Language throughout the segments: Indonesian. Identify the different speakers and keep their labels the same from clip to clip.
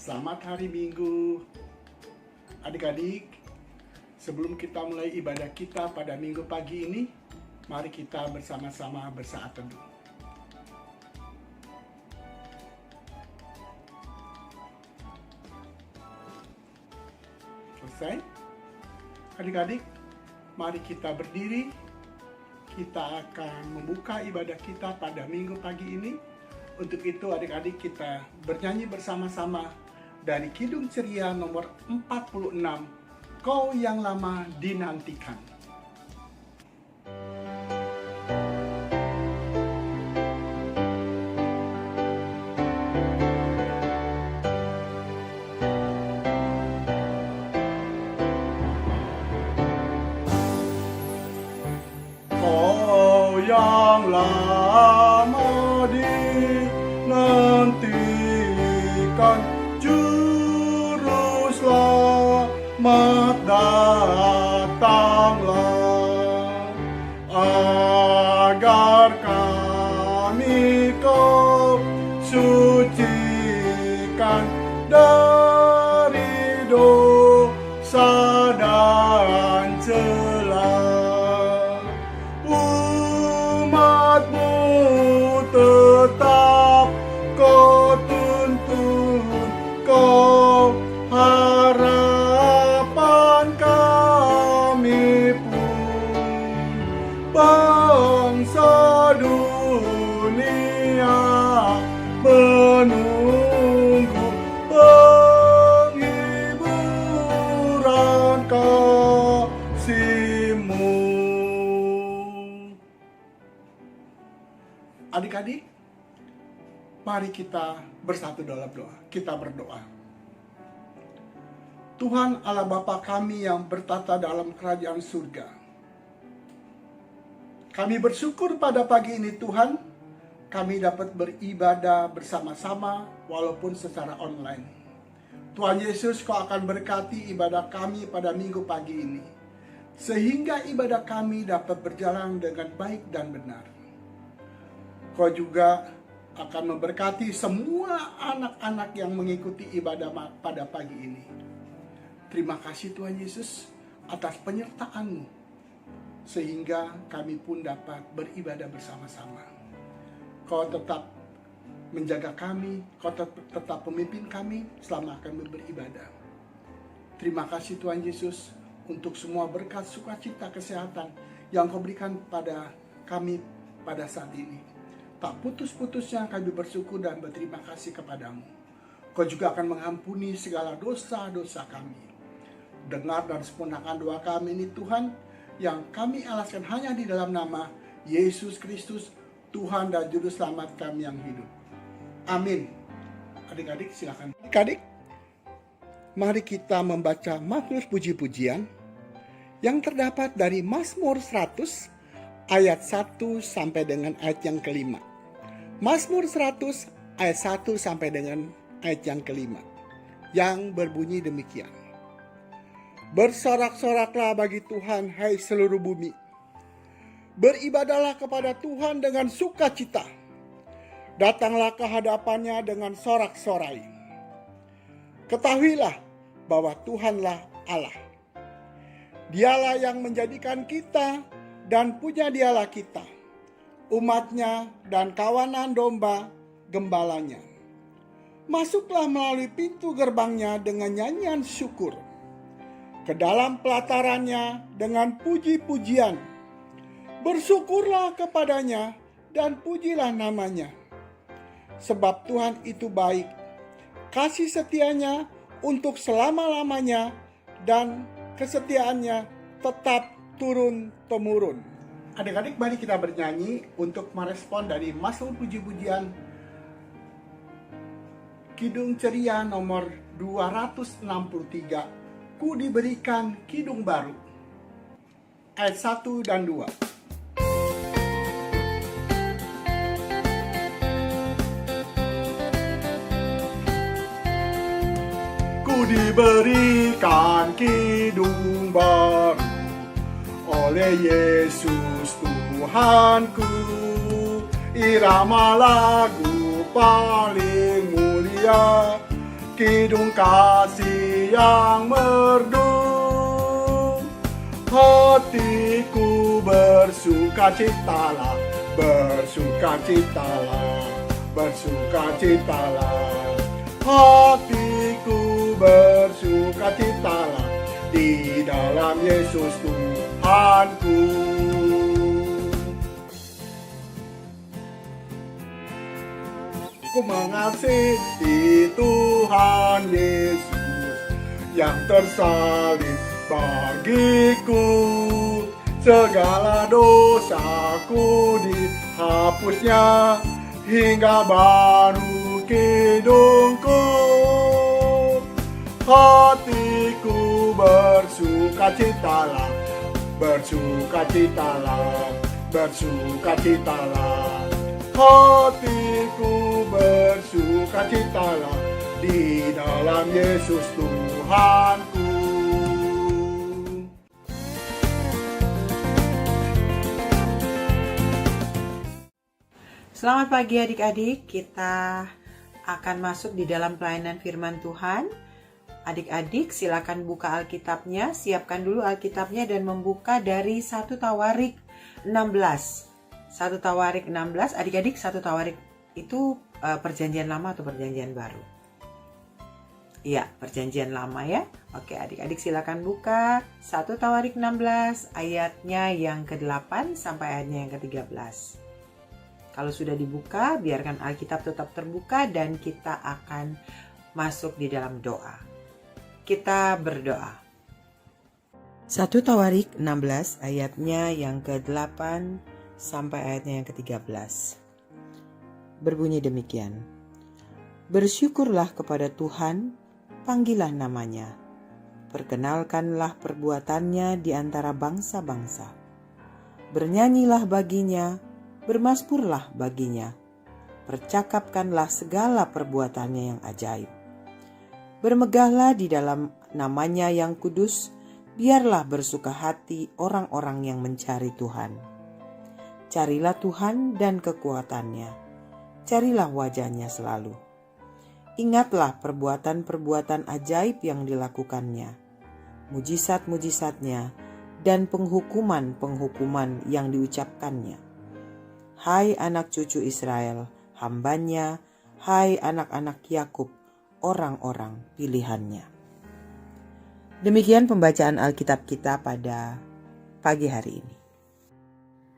Speaker 1: Selamat hari Minggu. Adik-adik, sebelum kita mulai ibadah kita pada Minggu pagi ini, mari kita bersama-sama bersaat teduh. Selesai? Adik-adik, mari kita berdiri. Kita akan membuka ibadah kita pada Minggu pagi ini. Untuk itu adik-adik kita bernyanyi bersama-sama dari Kidung Ceria nomor 46, Kau yang lama dinantikan. Kau yang lama dinantikan, Juru Selamat datanglah, agar kami Kau sucikan dari dosa dan celah. Umat-Mu tetap Kau tuntun, Kau harapan kami pun. Bangsa dunia menunggu penghiburan kasih-Mu. Adik-adik, mari kita bersatu dalam doa. Kita berdoa. Tuhan Allah Bapa kami yang bertata dalam kerajaan surga, kami bersyukur pada pagi ini Tuhan, kami dapat beribadah bersama-sama walaupun secara online. Tuhan Yesus, Kau akan berkati ibadah kami pada Minggu pagi ini, sehingga ibadah kami dapat berjalan dengan baik dan benar. Kau juga akan memberkati semua anak-anak yang mengikuti ibadah pada pagi ini. Terima kasih Tuhan Yesus atas penyertaan-Mu, sehingga kami pun dapat beribadah bersama-sama. Kau tetap menjaga kami, Kau tetap memimpin kami selama kami beribadah. Terima kasih Tuhan Yesus untuk semua berkat sukacita kesehatan yang Kau berikan pada kami pada saat ini. Tak putus-putusnya kami bersyukur dan berterima kasih kepadamu. Kau juga akan mengampuni segala dosa-dosa kami. Dengar dan sempurnakan doa kami ini Tuhan, yang kami alaskan hanya di dalam nama Yesus Kristus, Tuhan dan Juru Selamat kami yang hidup. Amin. Adik-adik silakan. Adik-adik, mari kita membaca mazmur puji-pujian yang terdapat dari Mazmur 100 ayat 1 sampai dengan ayat yang kelima. Mazmur 100 ayat 1 sampai dengan ayat yang kelima, yang berbunyi demikian. Bersorak-soraklah bagi Tuhan, hai seluruh bumi. Beribadahlah kepada Tuhan dengan sukacita. Datanglah ke hadapannya dengan sorak-sorai. Ketahuilah bahwa Tuhanlah Allah. Dialah yang menjadikan kita dan punya Dialah kita, umatnya dan kawanan domba gembalanya. Masuklah melalui pintu gerbangnya dengan nyanyian syukur, ke dalam pelatarannya dengan puji-pujian. Bersyukurlah kepadanya dan pujilah namanya. Sebab Tuhan itu baik, kasih setianya untuk selama-lamanya, dan kesetiaannya tetap turun-temurun. Adik-adik, mari kita bernyanyi untuk merespon dari mazmur puji-pujian Kidung Ceria nomor 263, Ku diberikan kidung baru, ayat 1 dan 2. Ku diberikan kidung baru oleh Yesus Tuhanku, irama lagu paling mulia kidung kasih yang merdu. Hatiku bersukacitalah, bersukacitalah, bersukacitalah. Hatiku bersukacitalah di dalam Yesus Tuhanku. Ku mengasihi Tuhan Yesus yang tersalib bagiku. Segala dosaku dihapusnya, hingga baru hidungku. Hatiku bersukacitalah, bersukacitalah, bersukacitalah. Hatiku bersukacitalah di dalam Yesus Tuhanku.
Speaker 2: Selamat pagi adik-adik, kita akan masuk di dalam pelayanan firman Tuhan. Adik-adik silakan buka Alkitabnya, siapkan dulu Alkitabnya dan membuka dari 1 Tawarik 16. 1 Tawarik 16, adik-adik 1 Tawarik itu perjanjian lama atau perjanjian baru? Iya, perjanjian lama ya. Oke, adik-adik silakan buka 1 Tawarik 16 ayatnya yang ke-8 sampai ayatnya yang ke-13. Kalau sudah dibuka, biarkan Alkitab tetap terbuka dan kita akan masuk di dalam doa. Kita berdoa. 1 Tawarik 16 ayatnya yang ke-8 sampai ayatnya yang ke-13. Berbunyi demikian. Bersyukurlah kepada Tuhan, panggillah namanya. Perkenalkanlah perbuatannya di antara bangsa-bangsa. Bernyanyilah baginya, bermasmurlah baginya. Percakapkanlah segala perbuatannya yang ajaib. Bermegahlah di dalam namanya yang kudus, biarlah bersuka hati orang-orang yang mencari Tuhan. Carilah Tuhan dan kekuatannya, carilah wajahnya selalu. Ingatlah perbuatan-perbuatan ajaib yang dilakukannya, mujizat-mujizatnya, dan penghukuman-penghukuman yang diucapkannya. Hai anak cucu Israel, hambanya, hai anak-anak Yakub, orang-orang pilihannya. Demikian pembacaan Alkitab kita pada pagi hari ini.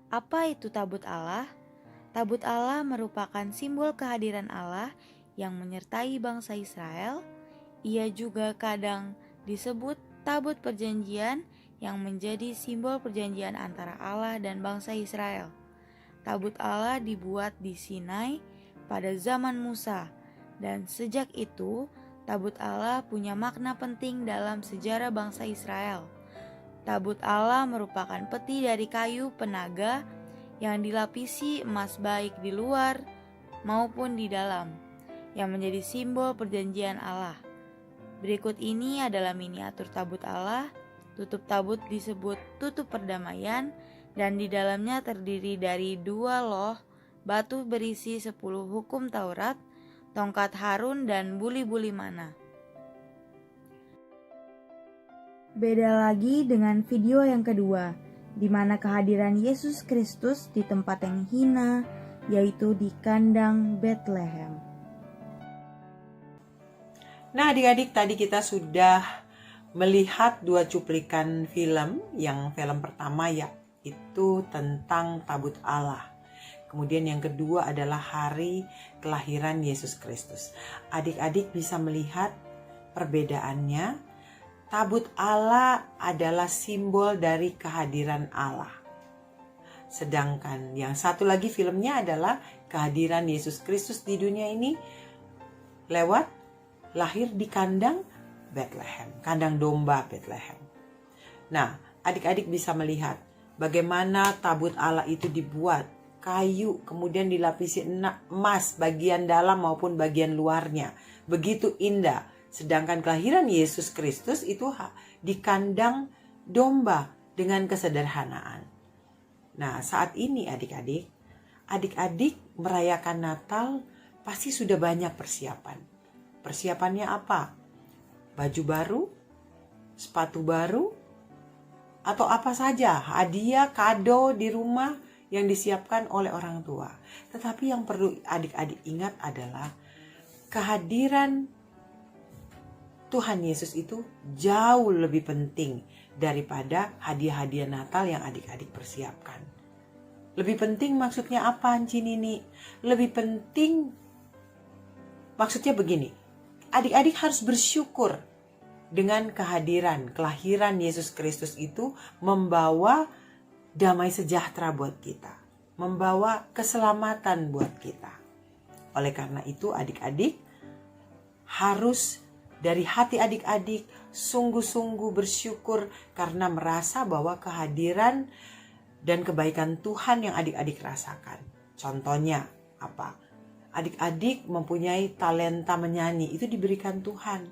Speaker 3: Apa itu tabut Allah? Tabut Allah merupakan simbol kehadiran Allah yang menyertai bangsa Israel. Ia juga kadang disebut tabut perjanjian yang menjadi simbol perjanjian antara Allah dan bangsa Israel. Tabut Allah dibuat di Sinai pada zaman Musa, dan sejak itu tabut Allah punya makna penting dalam sejarah bangsa Israel. Tabut Allah merupakan peti dari kayu penaga yang dilapisi emas baik di luar maupun di dalam, yang menjadi simbol perjanjian Allah. Berikut ini adalah miniatur tabut Allah. Tutup tabut disebut tutup perdamaian, dan di dalamnya terdiri dari 2 loh batu berisi 10 hukum Taurat, tongkat Harun, dan buli-buli mana. Beda lagi dengan video yang kedua, di mana kehadiran Yesus Kristus di tempat yang hina, yaitu di kandang Bethlehem.
Speaker 2: Nah adik-adik, tadi kita sudah melihat 2 cuplikan film. Yang film pertama itu tentang tabut Allah. Kemudian yang kedua adalah hari kelahiran Yesus Kristus. Adik-adik bisa melihat perbedaannya. Tabut Allah adalah simbol dari kehadiran Allah. Sedangkan yang satu lagi filmnya adalah kehadiran Yesus Kristus di dunia ini lewat lahir di kandang Bethlehem, kandang domba Bethlehem. Nah, adik-adik bisa melihat bagaimana tabut Allah itu dibuat kayu, kemudian dilapisi emas bagian dalam maupun bagian luarnya. Begitu indah. Sedangkan kelahiran Yesus Kristus itu di kandang domba dengan kesederhanaan. Nah, saat ini adik-adik merayakan Natal pasti sudah banyak persiapan. Persiapannya apa? Baju baru? Sepatu baru? Atau apa saja hadiah, kado di rumah yang disiapkan oleh orang tua. Tetapi yang perlu adik-adik ingat adalah kehadiran Tuhan Yesus itu jauh lebih penting daripada hadiah-hadiah Natal yang adik-adik persiapkan. Lebih penting maksudnya apa, Anci Nini? Lebih penting maksudnya begini. Adik-adik harus bersyukur dengan kelahiran Yesus Kristus itu membawa damai sejahtera buat kita, membawa keselamatan buat kita. Oleh karena itu adik-adik harus dari hati adik-adik sungguh-sungguh bersyukur karena merasa bahwa kehadiran dan kebaikan Tuhan yang adik-adik rasakan. Contohnya apa? Adik-adik mempunyai talenta menyanyi, itu diberikan Tuhan.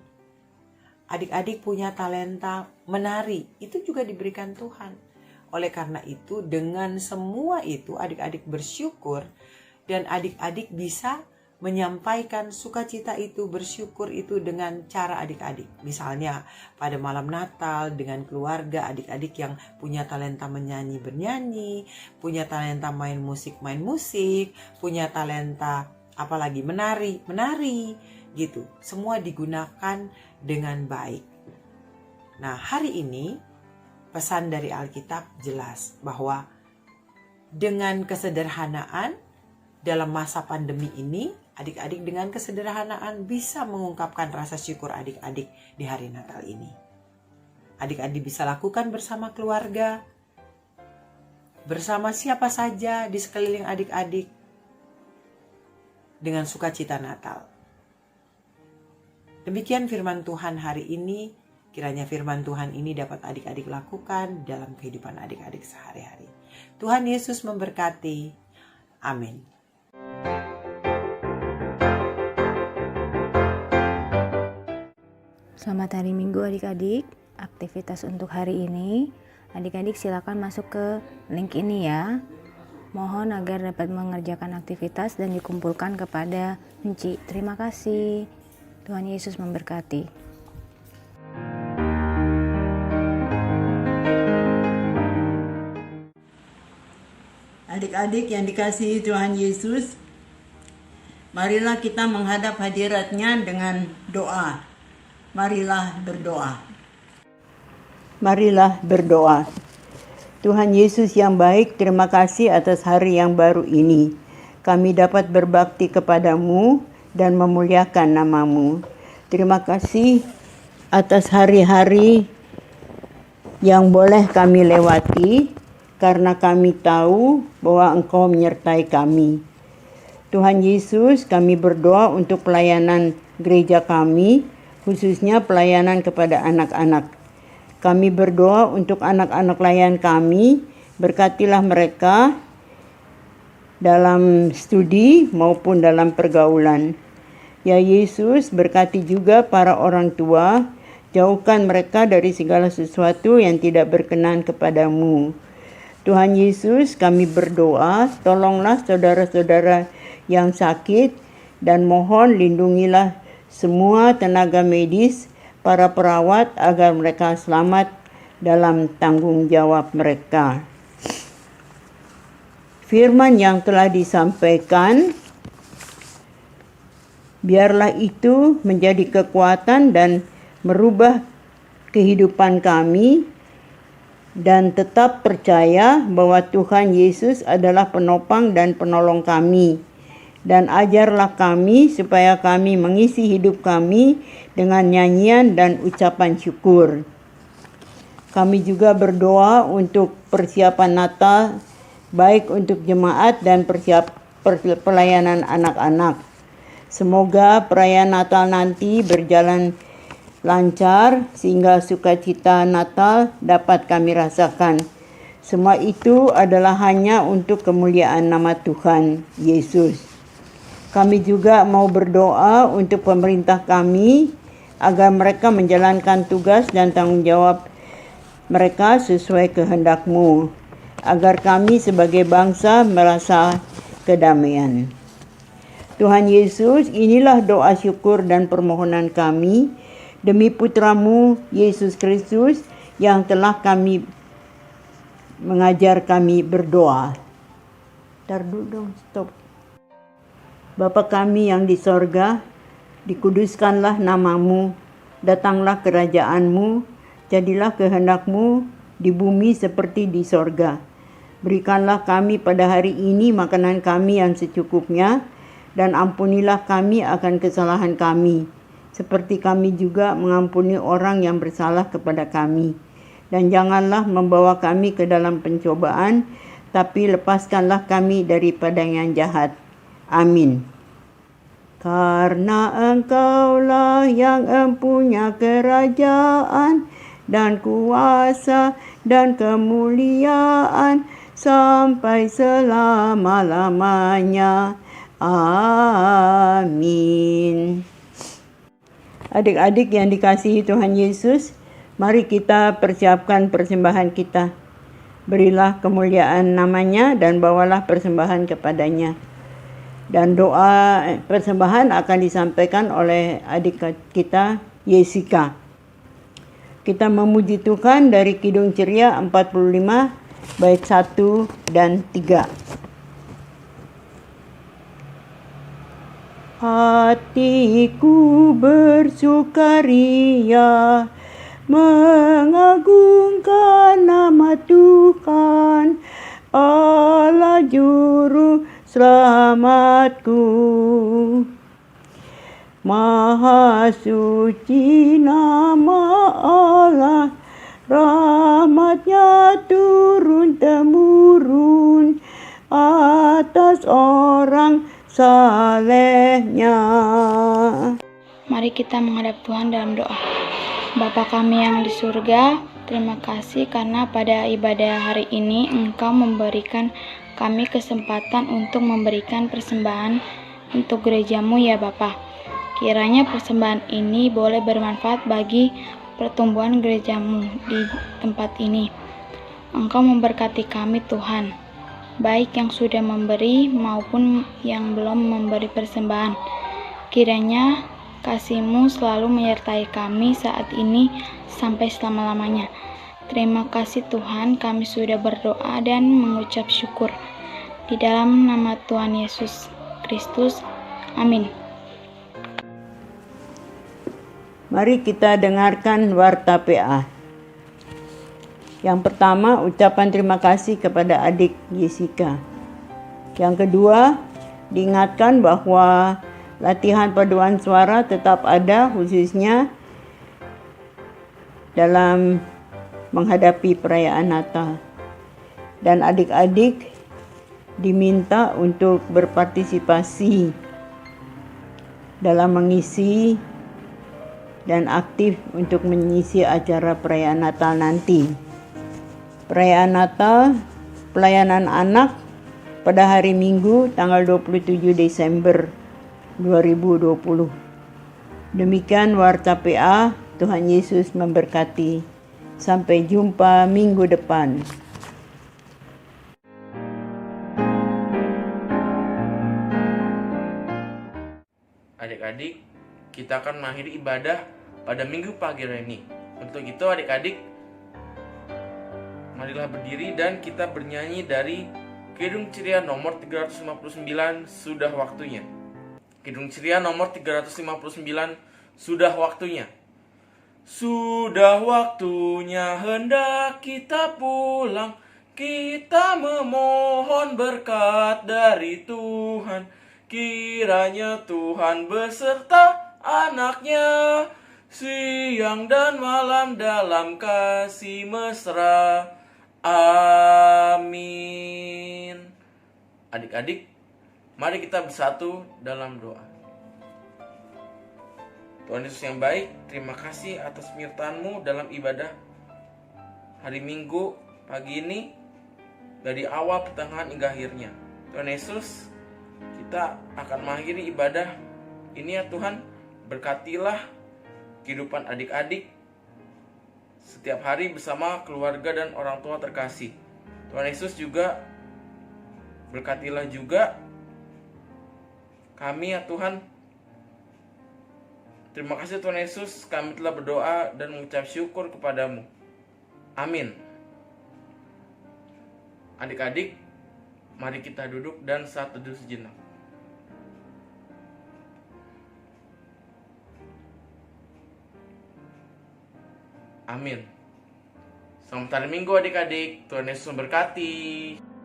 Speaker 2: Adik-adik punya talenta menari, itu juga diberikan Tuhan. Oleh karena itu, dengan semua itu adik-adik bersyukur dan adik-adik bisa menyampaikan sukacita itu, bersyukur itu dengan cara adik-adik. Misalnya pada malam Natal dengan keluarga, adik-adik yang punya talenta menyanyi bernyanyi, punya talenta main musik, punya talenta apalagi menari gitu. Semua digunakan dengan baik. Nah, hari ini pesan dari Alkitab jelas bahwa dengan kesederhanaan dalam masa pandemi ini, adik-adik dengan kesederhanaan bisa mengungkapkan rasa syukur adik-adik di hari Natal ini. Adik-adik bisa lakukan bersama keluarga, bersama siapa saja di sekeliling adik-adik dengan sukacita Natal. Demikian firman Tuhan hari ini. Kiranya firman Tuhan ini dapat adik-adik lakukan dalam kehidupan adik-adik sehari-hari. Tuhan Yesus memberkati. Amin.
Speaker 3: Selamat hari Minggu adik-adik. Aktivitas untuk hari ini, adik-adik silakan masuk ke link ini ya. Mohon agar dapat mengerjakan aktivitas dan dikumpulkan kepada Enci. Terima kasih. Tuhan Yesus memberkati.
Speaker 4: Adik-adik yang dikasihi Tuhan Yesus, marilah kita menghadap hadirat-Nya dengan doa. Marilah berdoa. Marilah berdoa. Tuhan Yesus yang baik, terima kasih atas hari yang baru ini. Kami dapat berbakti kepadamu dan memuliakan nama-Mu. Terima kasih atas hari-hari yang boleh kami lewati, karena kami tahu bahwa Engkau menyertai kami. Tuhan Yesus, kami berdoa untuk pelayanan gereja kami, khususnya pelayanan kepada anak-anak. Kami berdoa untuk anak-anak layan kami, berkatilah mereka dalam studi maupun dalam pergaulan. Ya Yesus, berkati juga para orang tua, jauhkan mereka dari segala sesuatu yang tidak berkenan kepadamu. Tuhan Yesus, kami berdoa, tolonglah saudara-saudara yang sakit dan mohon lindungilah semua tenaga medis, para perawat agar mereka selamat dalam tanggung jawab mereka. Firman yang telah disampaikan, biarlah itu menjadi kekuatan dan merubah kehidupan kami, dan tetap percaya bahwa Tuhan Yesus adalah penopang dan penolong kami. Dan ajarlah kami supaya kami mengisi hidup kami dengan nyanyian dan ucapan syukur. Kami juga berdoa untuk persiapan Natal, baik untuk jemaat dan pelayanan anak-anak. Semoga perayaan Natal nanti berjalan lancar sehingga sukacita Natal dapat kami rasakan. Semua itu adalah hanya untuk kemuliaan nama Tuhan Yesus. Kami juga mau berdoa untuk pemerintah kami agar mereka menjalankan tugas dan tanggung jawab mereka sesuai kehendak-Mu, agar kami sebagai bangsa merasa kedamaian. Tuhan Yesus, inilah doa syukur dan permohonan kami demi Putra-Mu Yesus Kristus yang telah mengajar kami berdoa. Ntar dulu dong, stop. Bapa kami yang di sorga, dikuduskanlah nama-Mu, datanglah kerajaan-Mu, jadilah kehendak-Mu di bumi seperti di sorga. Berikanlah kami pada hari ini makanan kami yang secukupnya, dan ampunilah kami akan kesalahan kami, seperti kami juga mengampuni orang yang bersalah kepada kami. Dan janganlah membawa kami ke dalam pencobaan, tapi lepaskanlah kami daripada yang jahat. Amin. Karena Engkaulah yang empunya kerajaan dan kuasa dan kemuliaan sampai selama-lamanya. Amin. Adik-adik yang dikasihi Tuhan Yesus, mari kita persiapkan persembahan kita. Berilah kemuliaan namanya dan bawalah persembahan kepadanya. Dan doa persembahan akan disampaikan oleh adik kita, Jessica. Kita memuji Tuhan dari Kidung Ceria 45, bait 1 dan 3. Hatiku bersukaria mengagungkan nama Tuhan, Allah juru selamatku. Maha suci nama Allah, rahmatnya turun-temurun atas orang salehnya.
Speaker 5: Mari kita menghadap Tuhan dalam doa. Bapa kami yang di surga, terima kasih karena pada ibadah hari ini Engkau memberikan kami kesempatan untuk memberikan persembahan untuk gereja-Mu ya Bapa. Kiranya persembahan ini boleh bermanfaat bagi pertumbuhan gereja-Mu di tempat ini. Engkau memberkati kami Tuhan, baik yang sudah memberi maupun yang belum memberi persembahan. Kiranya kasih-Mu selalu menyertai kami saat ini sampai selama-lamanya. Terima kasih Tuhan, kami sudah berdoa dan mengucap syukur. Di dalam nama Tuhan Yesus Kristus. Amin.
Speaker 4: Mari kita dengarkan warta PA. Yang pertama, ucapan terima kasih kepada adik Jessica. Yang kedua, diingatkan bahwa latihan paduan suara tetap ada, khususnya dalam menghadapi perayaan Natal. Dan adik-adik diminta untuk berpartisipasi dalam mengisi dan aktif untuk mengisi acara perayaan Natal nanti. Perayaan Natal, pelayanan anak pada hari Minggu tanggal 27 Desember 2020. Demikian warta PA, Tuhan Yesus memberkati. Sampai jumpa minggu depan.
Speaker 6: Adik-adik, kita akan mengakhiri ibadah pada minggu pagi hari ini. Untuk itu adik-adik, marilah berdiri dan kita bernyanyi dari Kidung Ceria nomor 359, Sudah Waktunya. Kidung Ceria nomor 359, Sudah Waktunya. Sudah waktunya hendak kita pulang, kita memohon berkat dari Tuhan. Kiranya Tuhan beserta anaknya, siang dan malam dalam kasih mesra. Amin. Adik-adik, mari kita bersatu dalam doa. Tuhan Yesus yang baik, terima kasih atas penyertaan-Mu dalam ibadah hari Minggu pagi ini, dari awal, pertengahan, hingga akhirnya. Tuhan Yesus, kita akan mengakhiri ibadah ini ya Tuhan. Berkatilah kehidupan adik-adik setiap hari bersama keluarga dan orang tua terkasih. Tuhan Yesus juga berkatilah juga kami ya Tuhan. Terima kasih Tuhan Yesus, kami telah berdoa dan mengucap syukur kepadamu. Amin. Adik-adik, mari kita duduk dan saat teduh sejenak. Amin. Selamat hari Minggu adik-adik, Tuhan Yesus memberkati.